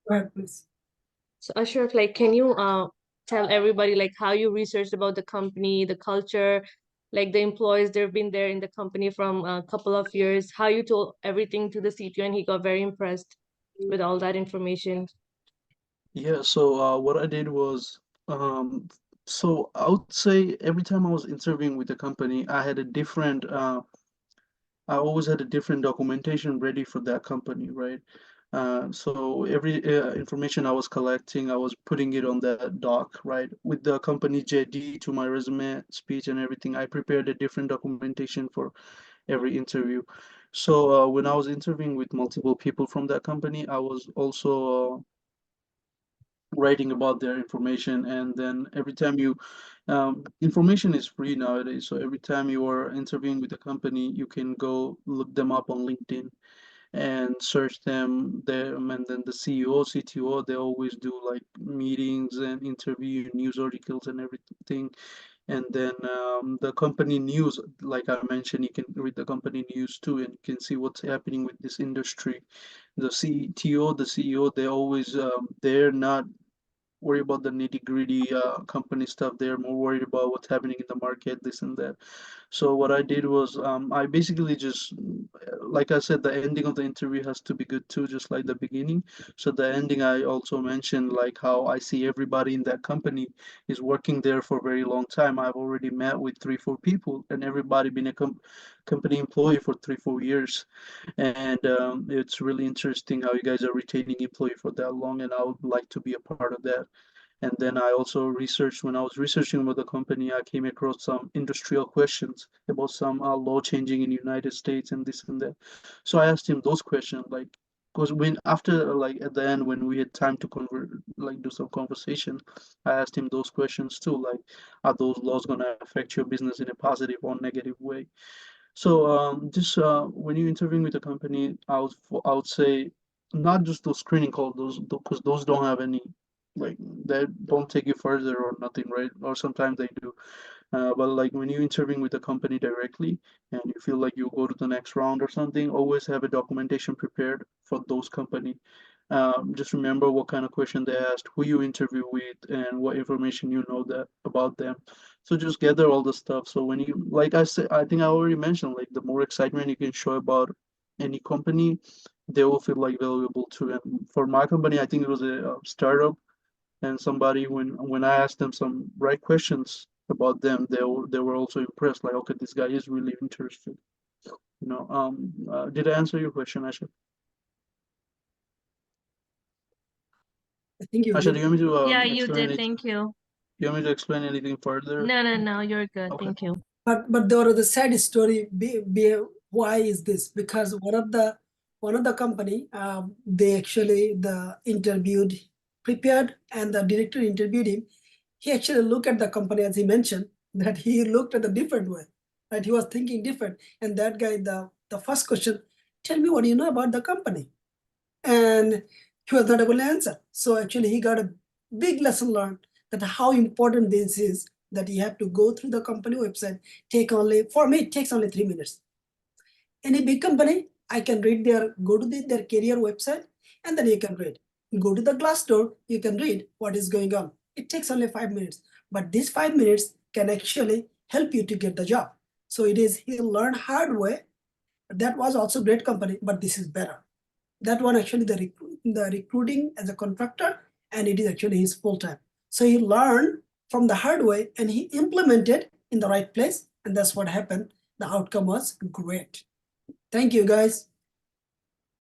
Go ahead, please. So Ashraf, like, can you tell everybody like how you researched about the company, the culture, like the employees, they've been there in the company from a couple of years, how you told everything to the CTO and he got very impressed with all that information. Yeah, so what I did was, so I would say every time I was interviewing with the company, I always had a different documentation ready for that company, right? So every information I was collecting, I was putting it on that doc, right? With the company JD to my resume, speech, and everything. I prepared a different documentation for every interview. So when I was interviewing with multiple people from that company, I was also writing about their information. And then every time information is free nowadays, so every time you are interviewing with a company, you can go look them up on LinkedIn and search them, and then the CEO, CTO, they always do like meetings and interview news articles and everything. And then the company news, like I mentioned, you can read the company news too, and you can see what's happening with this industry. The CTO, the CEO, they always they're not worry about the nitty-gritty company stuff. They're more worried about what's happening in the market, this and that. So what I did was I basically just, like I said, the ending of the interview has to be good too, just like the beginning. So the ending, I also mentioned like how I see everybody in that company is working there for a very long time. I've already met with 3, 4 people, and everybody been a company employee for 3, 4 years. And it's really interesting how you guys are retaining employee for that long, and I would like to be a part of that. And then I also researched, when I was researching about the company, I came across some industrial questions about some law changing in United States and this and that. So I asked him those questions, like, because when after like at the end when we had time to convert, like do some conversation, I asked him those questions too, like, are those laws gonna affect your business in a positive or negative way? So just when you're interviewing with a company, I would say not just those screening calls, those because those don't have any, like, they don't take you further or nothing, right? Or sometimes they do. But like when you're interviewing with a company directly and you feel like you go to the next round or something, always have a documentation prepared for those company. Just remember what kind of question they asked, who you interview with, and what information you know that about them. So just gather all the stuff. So when you, like I said, I think I already mentioned, like the more excitement you can show about any company, they will feel like valuable too. And for my company, I think it was a startup, and somebody when I asked them some right questions about them, they were also impressed. Like, okay, this guy is really interested. Did I answer your question, Asha? I think you Asha, do did. you want me to Yeah, you explain did. it? Thank you. You want me to explain anything further? No, you're good. Okay. Thank you. But there was a sad story. Why is this? Because one of the company, they actually the interviewed prepared, and the director interviewed him. He actually looked at the company, as he mentioned, that he looked at a different way, right? He was thinking different. And that guy, the first question, tell me what you know about the company. And he was not able to answer. So actually he got a big lesson learned, that how important this is, that you have to go through the company website. For me, it takes only 3 minutes. Any big company, I can read go to their career website, and then you can read. Go to the Glassdoor, you can read what is going on. It takes only 5 minutes, but these 5 minutes can actually help you to get the job. So he learned hard way. That was also great company, but this is better. That one actually the recruiting as a contractor, and it is actually his full time. So he learned from the hard way, and he implemented in the right place, and that's what happened. The outcome was great. Thank you, guys.